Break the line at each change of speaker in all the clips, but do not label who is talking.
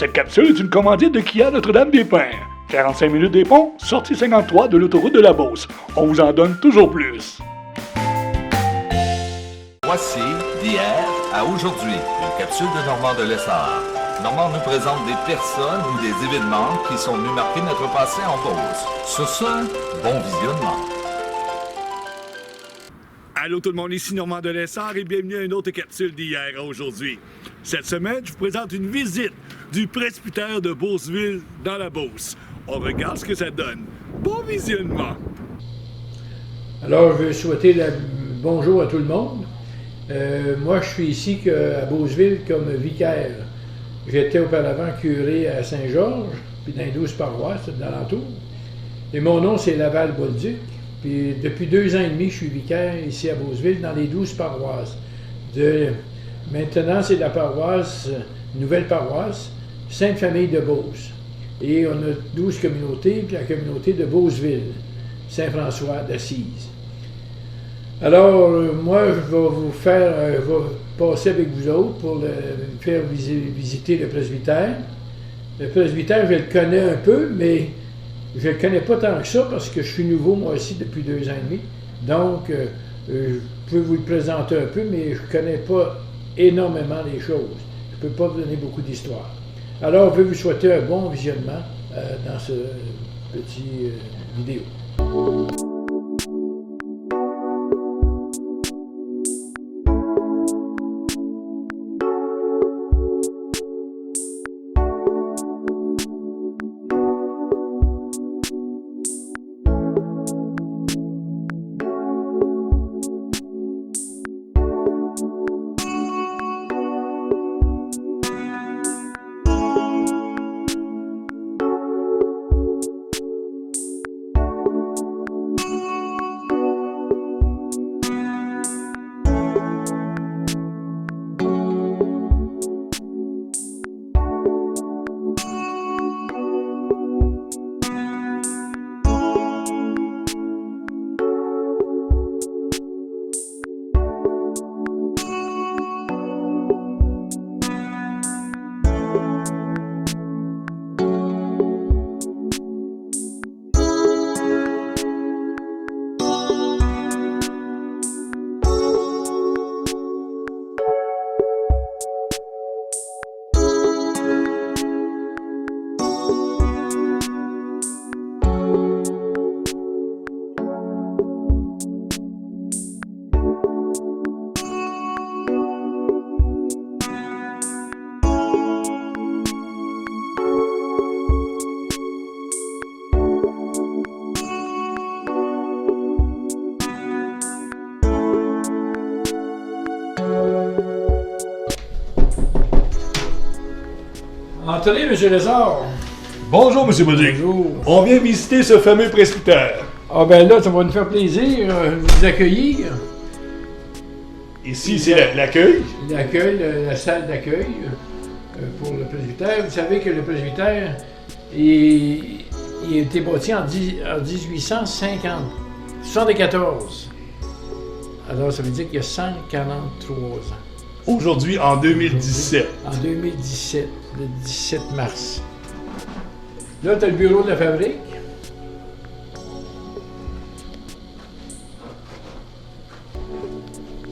Cette capsule est une commandite de Kia Notre-Dame-des-Pins. 45 minutes des ponts, sortie 53 de l'autoroute de la Beauce. On vous en donne toujours plus.
Voici d'hier à aujourd'hui, une capsule de Normand de Lessard. Normand nous présente des personnes ou des événements qui sont venus marquer notre passé en Beauce. Sur ce, bon visionnement.
Allô tout le monde, ici Normand de Lessard et bienvenue à une autre capsule d'hier à aujourd'hui. Cette semaine, je vous présente une visite du presbytère de Beauceville dans la Beauce. On regarde ce que ça donne. Bon visionnement!
Alors, je veux souhaiter bonjour à tout le monde. Moi, je suis ici à Beauceville comme vicaire. J'étais auparavant curé à Saint-Georges, puis dans les 12 paroisses d'alentour. Et mon nom, c'est Laval-Bolduc. Puis depuis 2 ans et demi, je suis vicaire ici à Beauceville dans les 12 paroisses. Maintenant, c'est la paroisse, nouvelle paroisse, Sainte-Famille de Beauce. Et on a 12 communautés, puis la communauté de Beauceville, Saint-François d'Assise. Alors, moi, je vais passer avec vous autres pour faire visiter le presbytère. Le presbytère, je le connais un peu, mais je ne le connais pas tant que ça parce que je suis nouveau, moi aussi, depuis 2 ans et demi. Donc, je peux vous le présenter un peu, mais je ne connais pas énormément les choses. Je ne peux pas vous donner beaucoup d'histoire. Alors, je vais vous souhaiter un bon visionnement dans ce petit vidéo. Entrez, M. Lézard.
Bonjour, M. Bolduc.
Bonjour.
On vient visiter ce fameux presbytère.
Ah ben là, ça va nous faire plaisir de vous accueillir.
Ici, c'est l'accueil.
L'accueil, la salle d'accueil pour le presbytère. Vous savez que le presbytère, il a été bâti en 1874. Alors, ça veut dire qu'il y a 143 ans.
Aujourd'hui, en 2017.
En 2017, le 17 mars. Là, tu as le bureau de la fabrique.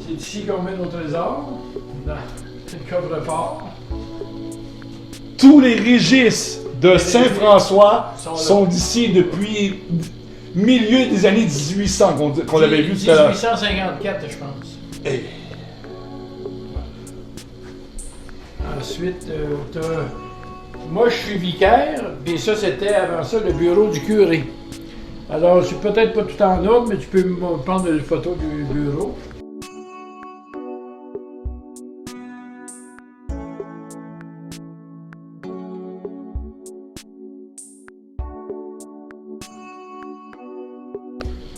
C'est ici qu'on met nos trésors, dans le coffre-fort.
Tous les registres de Saint-François sont d'ici depuis milieu des années 1800 qu'on avait vu tout à l'heure.
1854, je pense.
Hey.
Ensuite, moi, je suis vicaire, puis ça, c'était avant ça le bureau du curé. Alors, c'est peut-être pas tout en ordre, mais tu peux me prendre une photo du bureau.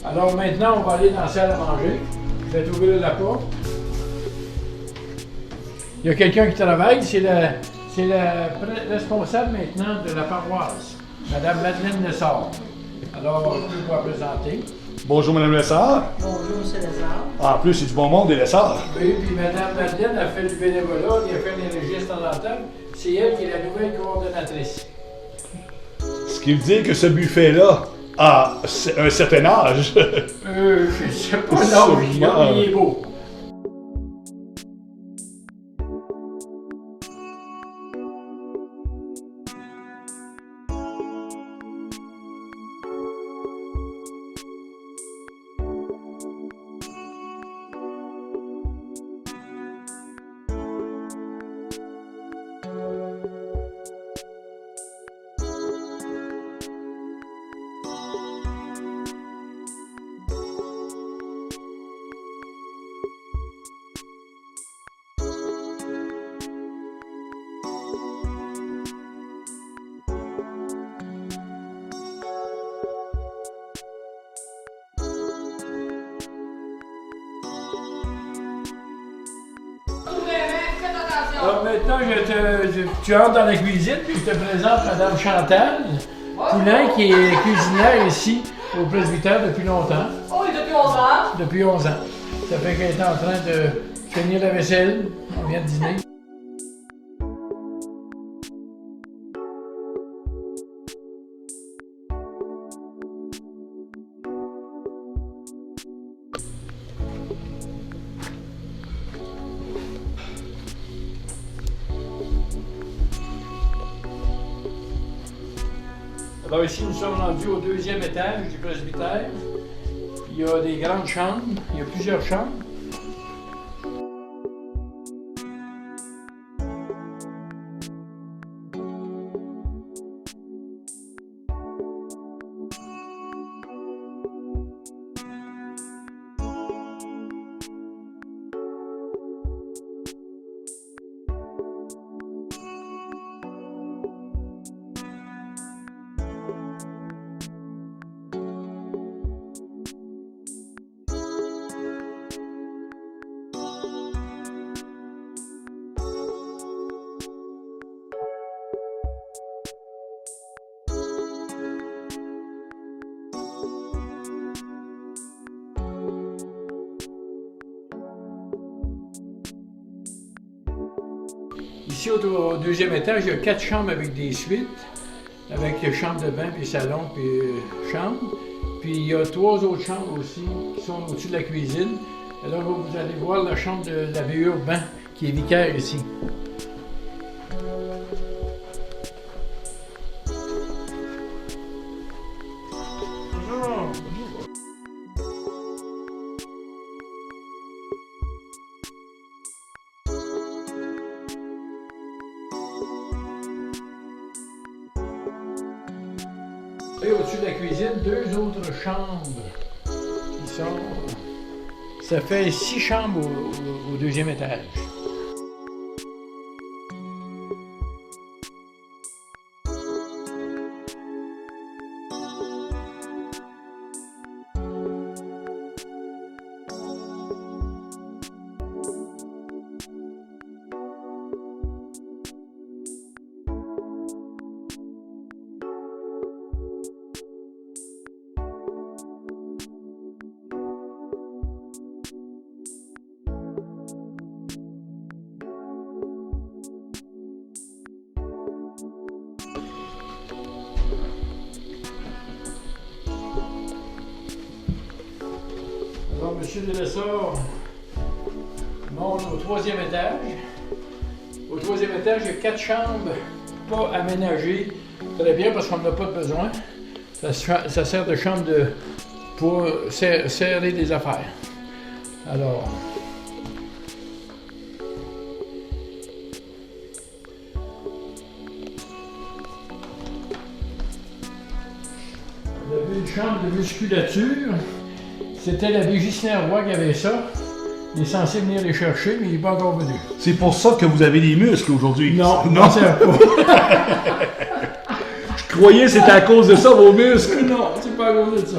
Alors maintenant, on va aller dans la salle à manger. Je vais t'ouvrir la porte. Il y a quelqu'un qui travaille, c'est la responsable maintenant de la paroisse, Mme Madeleine Lessard. Alors, je peux vous la présenter.
Bonjour, Mme Lessard.
Bonjour, M. Lézard.
En plus, c'est du bon monde des Lessard.
Oui, puis Mme Madeleine a fait du bénévolat, elle a fait les registres en entente. C'est elle qui est la nouvelle coordonnatrice.
Ce qui veut dire que ce buffet-là a un certain âge.
Je sais pas l'âge,
Sûrement.
il est beau. Alors maintenant, tu entres dans la cuisine, puis je te présente Mme Chantal Poulain, qui est cuisinière ici au presbytère depuis longtemps.
Oh, et depuis 11 ans.
Depuis 11 ans. Ça fait qu'elle est en train de finir la vaisselle. On vient de dîner. Alors ici, nous sommes rendus au 2e étage du presbytère. Il y a des grandes chambres, il y a plusieurs chambres. Ici, au 2e étage, il y a 4 chambres avec des suites, avec chambre de bain, puis salon, puis chambre. Puis il y a 3 autres chambres aussi qui sont au-dessus de la cuisine. Alors vous allez voir la chambre de l'abbé Urbain, qui est vicaire ici. Bonjour. Et au-dessus de la cuisine, 2 autres chambres qui sont. Ça fait 6 chambres au 2e étage. Alors, M. Delessort monte au 3e étage. Au 3e étage, il y a 4 chambres pas aménagées. Très bien, parce qu'on n'en a pas besoin. Ça sert de chambre pour serrer des affaires. Alors, on avait une chambre de musculature. C'était l'abbé Ghislain Roy qui avait ça. Il est censé venir les chercher, mais il n'est pas encore venu.
C'est pour ça que vous avez des muscles aujourd'hui.
Non,
non.
ça sert pas.
Je croyais que c'était à cause de ça, vos muscles.
Non, c'est pas à cause de ça.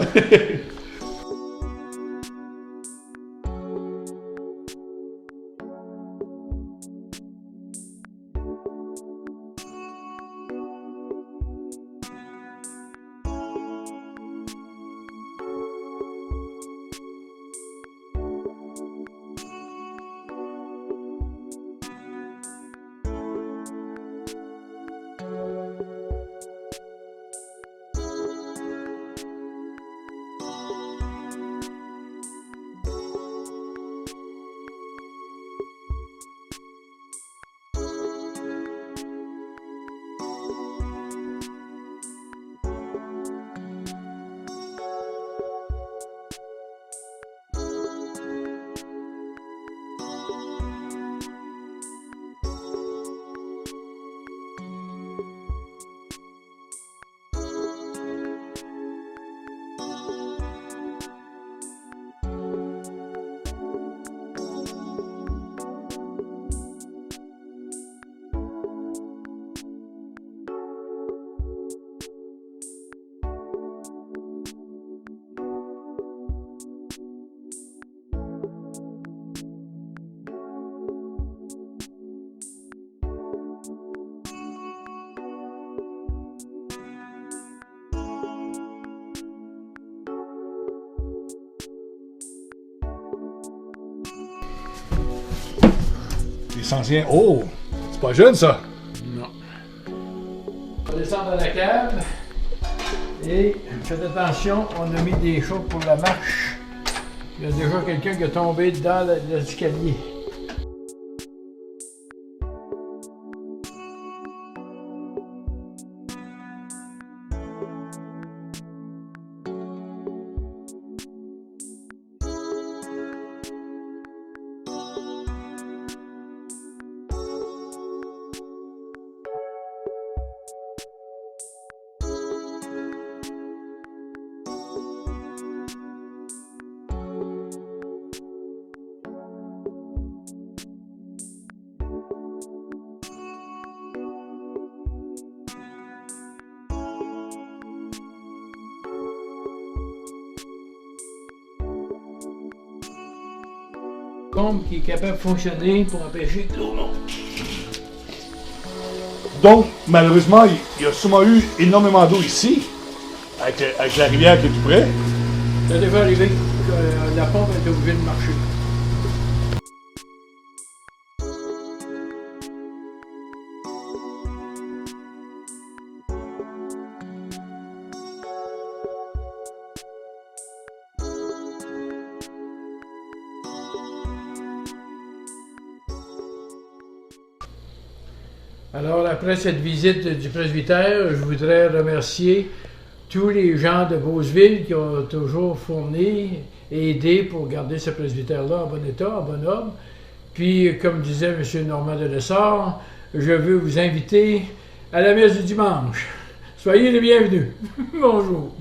Il s'en tient. Oh! C'est pas jeune, ça!
Non. On va descendre à la cave. Et faites attention, on a mis des choses pour la marche. Il y a déjà quelqu'un qui est tombé dans l'escalier. Pompe qui est capable de fonctionner pour empêcher que l'eau monte.
Donc, malheureusement, il y a sûrement eu énormément d'eau ici, avec la rivière qui est tout près.
Ça devait arriver que la pompe est obligée de marcher. Alors, après cette visite du presbytère, je voudrais remercier tous les gens de Beauceville qui ont toujours fourni et aidé pour garder ce presbytère-là en bon état, en bon ordre. Puis, comme disait M. Normand de Lessard, je veux vous inviter à la messe du dimanche. Soyez les bienvenus. Bonjour.